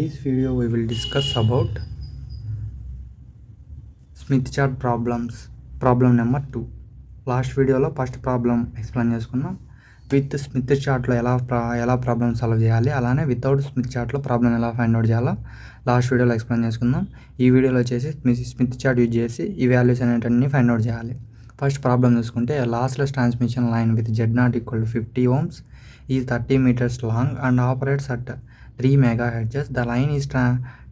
this video we will discuss about Smith chart problems. Problem number 2. Last వీడియోలో first problem explain చేసుకున్నాం. With Smith చార్ట్లో ఎలా problem solve చేయాలి, అలానే without Smith చార్ట్లో ప్రాబ్లం ఎలా ఫైండ్ అవుట్ చేయాలో లాస్ట్ వీడియోలో ఎక్స్ప్లెయిన్ చేసుకుందాం. ఈ వీడియోలో వచ్చేసి స్మిత్ చార్ట్ యూజ్ చేసి ఈ వాల్యూస్ అనేటన్ని ఫైండ్ అవుట్ చేయాలి. ఫస్ట్ ప్రాబ్లం చూసుకుంటే lossless transmission line with Z0 equal to 50 ohms is 30 meters long and operates at 3 megahertz. The line is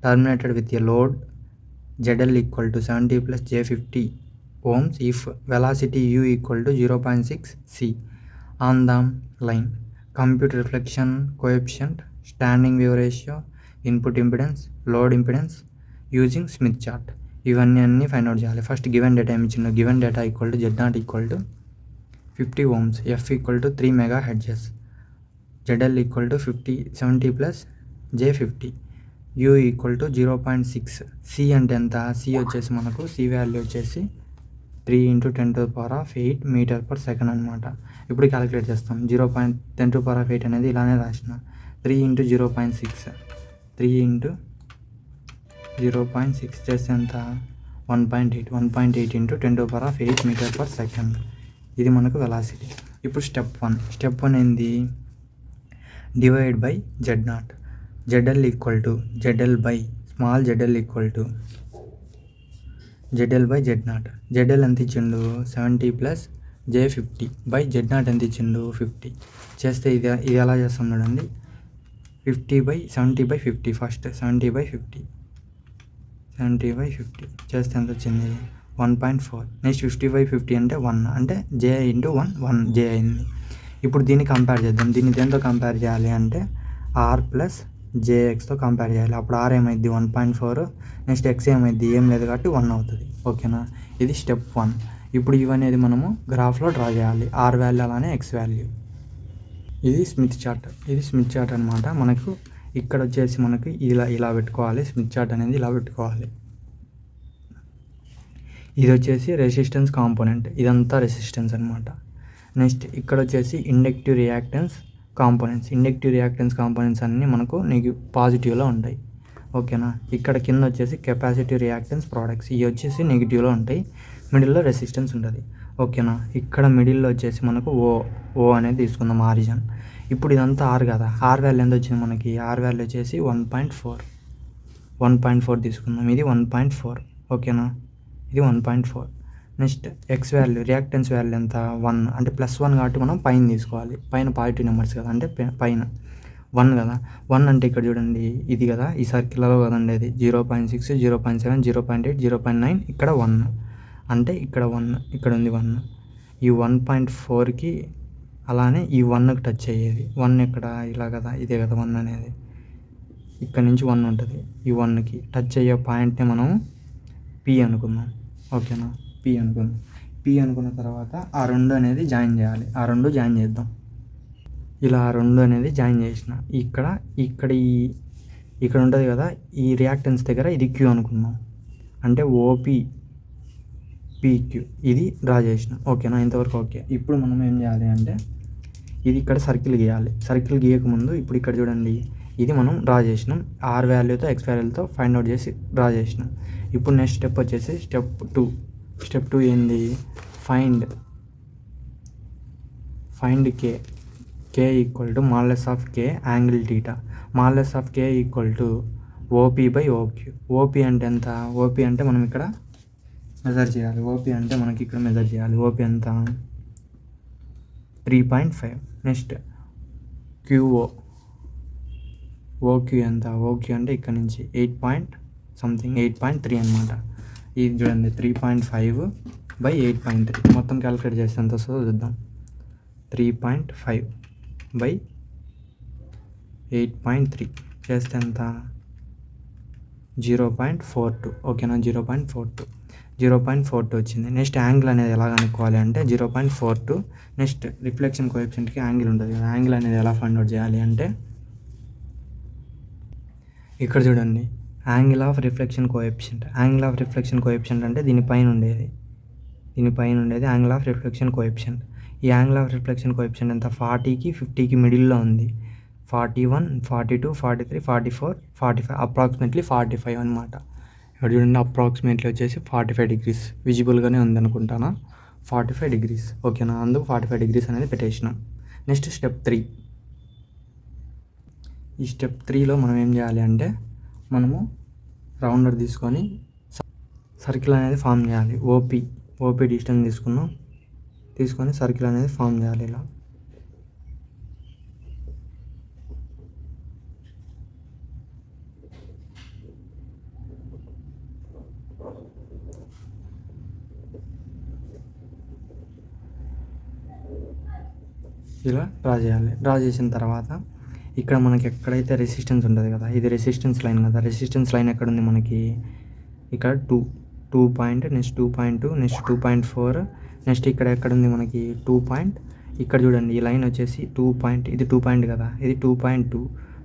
terminated with a load ZL equal to 70 plus J50 ohms if velocity U equal to 0.6 c on the line. Compute reflection coefficient, standing wave ratio, input impedance, load impedance using Smith chart. ఇవన్నీ find out చేయాలి. First given data ఏమి ఇచ్చిందో, given data equal to Z0 equal to 50 ohms, F equal to 3 megahertz, ZL equal to 70 plus J50, U equal to 0.6. C అంటే ఎంత? C వచ్చేసి మనకు C value వచ్చేసి 3 × 10⁸ metre per second అనమాట. ఇప్పుడు క్యాలిక్యులేట్ చేస్తాం. 0.10⁸ అనేది ఇలానే రాసిన 3 × 0.6, 3 × 0.6 చేస్తే ఎంత? 1.8 × 10⁸ మీటర్ పర్ సెకండ్. ఇది మనకు వెలాసిటీ. ఇప్పుడు స్టెప్ 1 ఏంది? Divide by Z0. ZL equal to ZL by small ZL equal to ZL by Z0. ZL ఎంత ఇచ్చిండు? 70 ప్లస్ J50 బై Z0 ఎంత ఇచ్చిండు? 50. చేస్తే ఇది ఎలా చేస్తాం చూడండి. 70/50 ఫస్ట్ 70/50 చేస్తే ఎంత వచ్చింది? 1.4. నెక్స్ట్ 50/50 అంటే 1, అంటే J × 1 J అయింది. ఇప్పుడు దీన్ని కంపేర్ చేద్దాం. దీన్ని దేంతో కంపేర్ చేయాలి అంటే R ప్లస్ JXతో కంపేర్ చేయాలి. అప్పుడు R ఏమైంది? 1.4. నెక్స్ట్ X ఏమైంది? ఏం లేదు కాబట్టి 1 అవుతుంది. ఓకేనా? ఇది స్టెప్ 1. ఇప్పుడు ఇవనేది మనము గ్రాఫ్లో డ్రా చేయాలి. R వాల్యూ అలానే X వాల్యూ. ఇది స్మిత్ చార్ట్ అనమాట. మనకు ఇక్కడ వచ్చేసి మనకి ఇలా పెట్టుకోవాలి. స్మిత్ చార్ట్ అనేది ఇలా పెట్టుకోవాలి. ఇది వచ్చేసి రెసిస్టెన్స్ కాంపోనెంట్, ఇదంతా రెసిస్టెన్స్ అనమాట. నెక్స్ట్ ఇక్కడ వచ్చేసి ఇండక్టివ్ రియాక్టెన్స్ కాంపోనెంట్స్ అన్నీ మనకు పాజిటివ్లో ఉంటాయి. ఓకేనా? ఇక్కడ కింద వచ్చేసి కెపాసిటివ్ రియాక్టెన్స్ ప్రోడక్ట్స్, ఇవి వచ్చేసి నెగిటివ్లో ఉంటాయి. మిడిల్లో రెసిస్టెన్స్ ఉంటుంది. ఓకేనా? ఇక్కడ మిడిల్లో వచ్చేసి మనకు ఓ అనేది తీసుకుందాం, ఆరిజిన్. ఇప్పుడు ఇదంతా ఆర్ కదా. ఆర్ వాల్యూ ఎంత వచ్చింది మనకి? ఆర్ వాల్యూ వచ్చేసి 1.4 తీసుకుందాం. ఇది 1.4. ఓకేనా? ఇది 1.4. Next X value, reactance value ఎంత? 1, అంటే +1 కాబట్టి మనం పైన తీసుకోవాలి. పైన పాజిటివ్ నెంబర్స్ కదా, అంటే పైన 1 కదా. 1 అంటే ఇక్కడ చూడండి, ఇది కదా, ఈ సర్కిల్లో కదండి. అది 0.6, 0.7, 0.8, 0.9, ఇక్కడ 1, అంటే ఇక్కడ 1, ఇక్కడ ఉంది 1. ఈ 1.4కి అలానే ఈ 1కి టచ్ అయ్యేది. 1 ఇక్కడ ఇలా కదా, ఇదే కదా 1 అనేది. ఇక్కడ నుంచి 1 ఉంటుంది. ఈ 1కి టచ్ అయ్యే పాయింట్ని మనం P అనుకుందాం. ఓకేనా? P అనుకున్న తర్వాత ఆ 2 అనేది జాయిన్ చేయాలి. ఆ 2 జాయిన్ చేద్దాం. ఇలా ఆ 2 అనేది జాయిన్ చేసిన ఇక్కడ ఉంటుంది కదా, ఈ రియాక్టెన్స్ దగ్గర ఇది Q అనుకుందాం. అంటే OP PQ ఇది డ్రా చేసిన. ఓకేనా? ఇంతవరకు ఓకే. ఇప్పుడు మనం ఏం చేయాలి అంటే ఇది ఇక్కడ సర్కిల్ గీయాలి. సర్కిల్ గీయకముందు ఇప్పుడు ఇక్కడ చూడండి, ఇది మనం డ్రా చేసినాం. R వాల్యూతో X వాల్యూతో ఫైండ్ అవుట్ చేసి డ్రా చేసినాం. ఇప్పుడు నెక్స్ట్ స్టెప్ వచ్చేసి స్టెప్ 2 ఏంది? Find K equal to modulus of K angle θ. Modulus of K equal to OP/OQ. OP అంటే ఎంత? OP అంటే మనం ఇక్కడ మెజర్ చేయాలి. OP అంటే మనకి ఇక్కడ మెజర్ చేయాలి. OP ఎంత? 3.5. నెక్స్ట్ OQ ఎంత? OQ అంటే ఇక్కడ నుంచి 8.3 అనమాట. ఇది చూడండి 3.5/8.3. మొత్తం క్యాలిక్యులేట్ చేస్తే ఎంత వస్తుందో చూద్దాం. 3.5/8.3 చేస్తే ఎంత? 0.42. ఓకేనా? 0.42 వచ్చింది. నెక్స్ట్ యాంగిల్ అనేది ఎలా కనుక్కోవాలి అంటే 0.42. నెక్స్ట్ రిఫ్లెక్షన్ కోఎఫిషియంట్కి యాంగిల్ ఉంటుంది కదా, యాంగిల్ అనేది ఎలా ఫైండ్ అవుట్ చేయాలి అంటే ఇక్కడ చూడండి, యాంగిల్ ఆఫ్ రిఫ్లెక్షన్ కోఎఫిషియంట్ అంటే దీనిపైన ఉండేది యాంగిల్ ఆఫ్ రిఫ్లెక్షన్ కోఎఫిషియంట్. ఈ యాంగిల్ ఆఫ్ రిఫ్లెక్షన్ కోఎఫిషియంట్ ఎంత? 40కి 50కి మిడిల్లో ఉంది. 41, 42, 43, 44, 45 అప్రాక్సిమేట్లీ 45 అనమాట. ఇక్కడ చూడండి అప్రాక్సిమేట్లీ వచ్చేసి 45 డిగ్రీస్ విజిబుల్గానే ఉందనుకుంటానా. 45 డిగ్రీస్ ఓకేనా, అందుకు 45 డిగ్రీస్ అనేది పెట్టేసినాం. Next step 3. ఈ స్టెప్ 3లో మనం ఏం చేయాలి అంటే మనము రౌండర్ తీసుకొని సర్కిల్ అనేది ఫామ్ చేయాలి. ఓపీ డిస్టెన్స్ తీసుకొని సర్కిల్ అనేది ఫామ్ చేయాలి. ఇలా డ్రా చేయాలి. డ్రా చేసిన తర్వాత ఇక్కడ మనకి ఎక్కడైతే రెసిస్టెన్స్ ఉంటుంది కదా, ఇది రెసిస్టెన్స్ లైన్ కదా. రెసిస్టెన్స్ లైన్ ఎక్కడ ఉంది మనకి, ఇక్కడ 2 పాయింట్, నెక్స్ట్ 2.2, నెక్స్ట్ 2.4, నెక్స్ట్ ఇక్కడ ఎక్కడ ఉంది మనకి 2 పాయింట్. ఇక్కడ చూడండి ఈ లైన్ వచ్చేసి 2 పాయింట్, ఇది 2 పాయింట్ కదా, ఇది 2.2,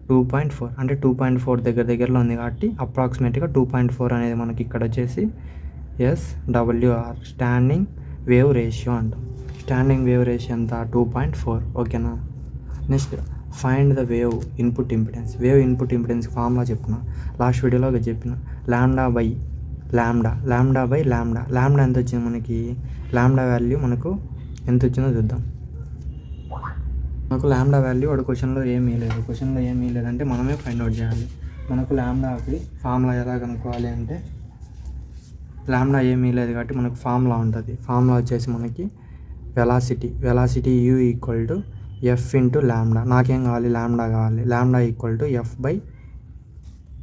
2.4 అంటే 2.4 దగ్గరలో ఉంది కాబట్టి అప్రాక్సిమేట్గా 2.4 అనేది మనకి ఇక్కడ వచ్చేసి SWR స్టాండింగ్ వేవ్ రేషియో అంటాం. స్టాండింగ్ వేవ్ రేషియో ఎంత 2.4 ఓకేనా. Next find the wave input impedance. Wave input impedance formula చెప్పిన లాస్ట్ వీడియోలో చెప్పిన లాంబ్డా బై లాంబ్డా ఎంత వచ్చింది మనకి, లాంబ్డా వాల్యూ మనకు ఎంత వచ్చిందో చూద్దాం. మనకు లాంబ్డా వాల్యూ వాడు క్వశ్చన్లో ఏమీ లేదంటే మనమే ఫైండ్ అవుట్ చేయాలి. మనకు లాంబ్డాకి ఫార్ములా ఎలా కనుక్కోవాలి అంటే లాంబ్డా ఏమీ లేదు కాబట్టి మనకు ఫార్ములా ఉంటుంది. ఫార్ములా వచ్చేసి మనకి వెలాసిటీ U = F × లాంబ్డా. నాకేం కావాలి, లాంబ్డా కావాలి. లాంబ్డా = F బై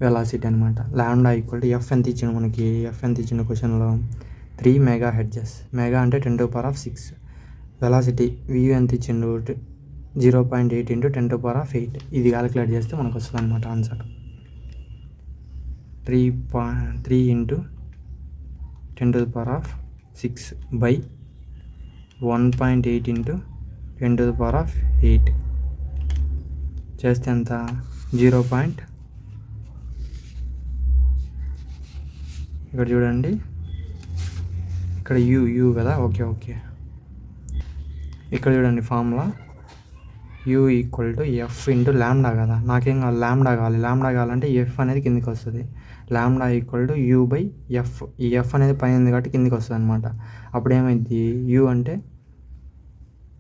వెలాసిటీ అనమాట. లాంబ్డా = F ఎంత ఇచ్చిండు మనకి, క్వశ్చన్లో 3 MHz. మెగా అంటే 10⁶. వెలాసిటీ V ఎంత ఇచ్చిండు 0.8 × 10⁸. ఇది క్యాలిక్యులేట్ చేస్తే మనకు వస్తుంది అనమాట ఆన్సర్. 3 × 10⁶ బై 1.8 × 10⁸ చేస్తే ఎంత 0. ఇక్కడ చూడండి ఇక్కడ యూ కదా, ఓకే. ఇక్కడ చూడండి ఫార్ములా U = F × లాంబ్డా కదా. నాకేం కావాలి, లాంబ్డా కావాలంటే F అనేది కిందికి వస్తుంది. Lambda = U/F. ఈ F అనేది పైన ఉంది కాబట్టి కిందికి వస్తుంది అనమాట. అప్పుడు ఏమైంది, U అంటే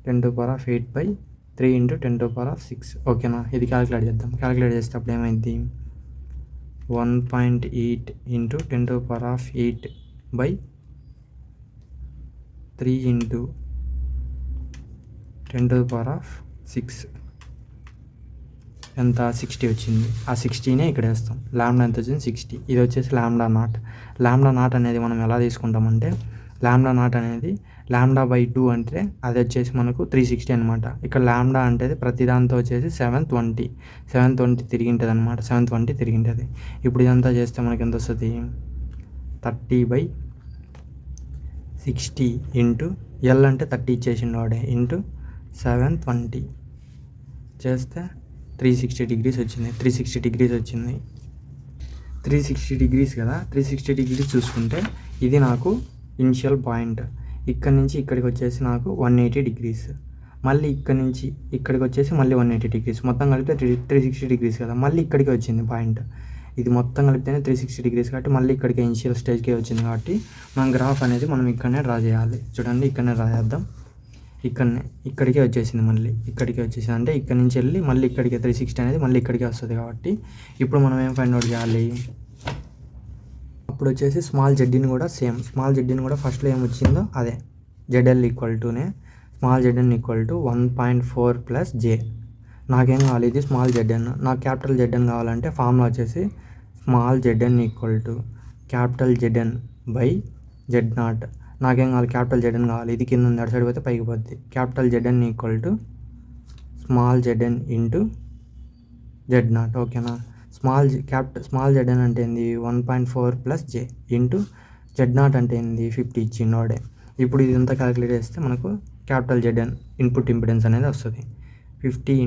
10⁸/3 × 10⁶. ఓకేనా. ఇది క్యాలిక్యులేట్ చేద్దాం. క్యాలిక్యులేట్ చేస్తే అప్పుడు ఏమైంది 1.8 × 10⁸ బై 3 × 10⁶ ఎంత 60 వచ్చింది. ఆ 60నే ఇక్కడ వేస్తాం. లాంబ్డా ఎంత వచ్చింది 60. ఇది వచ్చేసి లాంబ్డా నాట్ అనేది మనం ఎలా తీసుకుంటామంటే లాంబ్డా అనేది λ/2 అంటే అది వచ్చేసి మనకు 360 అనమాట. ఇక్కడ లాంబ్డా అంటే ప్రతి దాంతో వచ్చేసి 720 తిరిగింటుంది అనమాట. 720 తిరిగింటుంది. ఇప్పుడు ఇదంతా చేస్తే మనకి ఎంత వస్తుంది 30/60 ఇంటూ L అంటే 30 ఇచ్చేసిండు వాడే ఇంటూ 720 చేస్తే 360 డిగ్రీస్ వచ్చింది. 360 డిగ్రీస్ కదా. 360 డిగ్రీస్ చూసుకుంటే ఇది నాకు ఇనిషియల్ పాయింట్. ఇక్కడ నుంచి ఇక్కడికి వచ్చేసి నాకు 180 డిగ్రీస్. మళ్ళీ ఇక్కడ నుంచి ఇక్కడికి వచ్చేసి మళ్ళీ 180 డిగ్రీస్. మొత్తం కలిపితే 360 డిగ్రీస్ కదా. మళ్ళీ ఇక్కడికి వచ్చింది పాయింట్. ఇది మొత్తం కలిపితేనే 360 డిగ్రీస్ కాబట్టి మళ్ళీ ఇక్కడికి ఇనిషియల్ స్టేజ్కే వచ్చింది కాబట్టి మనం గ్రాఫ్ అనేది మనం ఇక్కడనే డ్రా చేయాలి. చూడండి ఇక్కడనే డ్రా చేద్దాం. ఇక్కడికే వచ్చేసింది. మళ్ళీ ఇక్కడికే వచ్చేసింది అంటే ఇక్కడ నుంచి వెళ్ళి మళ్ళీ ఇక్కడికి 360 అనేది మళ్ళీ ఇక్కడికే వస్తుంది కాబట్టి ఇప్పుడు మనం ఏం ఫైండ్ అవుట్ చేయాలి. అప్పుడు వచ్చేసి స్మాల్ జెడ్ని కూడా సేమ్. స్మాల్ జెడ్ని కూడా ఫస్ట్లో ఏం వచ్చిందో అదే ZL = స్మాల్ ZN = 1.4 + J. నాకేం కావాలి, ఇది స్మాల్ ZN. నాకు క్యాపిటల్ ZN కావాలంటే ఫార్ములా వచ్చేసి స్మాల్ ZN = ZN/Z0. నాకేం కావాలి, క్యాపిటల్ ZN కావాలి. ఇది కింద ఉంది, అటు సైడ్ పోతే పైకి పోద్ది. Capital ZN = small ZN × Z0. ఓకేనా. స్మాల్ ZN అంటే ఏంది 1.4 + J ఇంటూ Z0 అంటే ఏంది 50 ఇచ్చిండు వాడే. ఇప్పుడు ఇదంతా క్యాలిక్యులేట్ చేస్తే మనకు క్యాపిటల్ ZN ఇన్పుట్ ఇంపిడెన్స్ అనేది వస్తుంది. 50 ×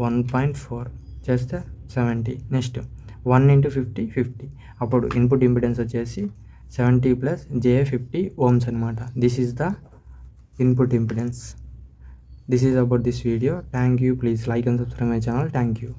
1.4 చేస్తే 70. నెక్స్ట్ 1 × 50. అప్పుడు ఇన్పుట్ ఇంపిడెన్స్ వచ్చేసి 70 + J 50 ohms అనమాట. This is the input impedance. This is about this video. Thank you. Please like and subscribe my channel. Thank you.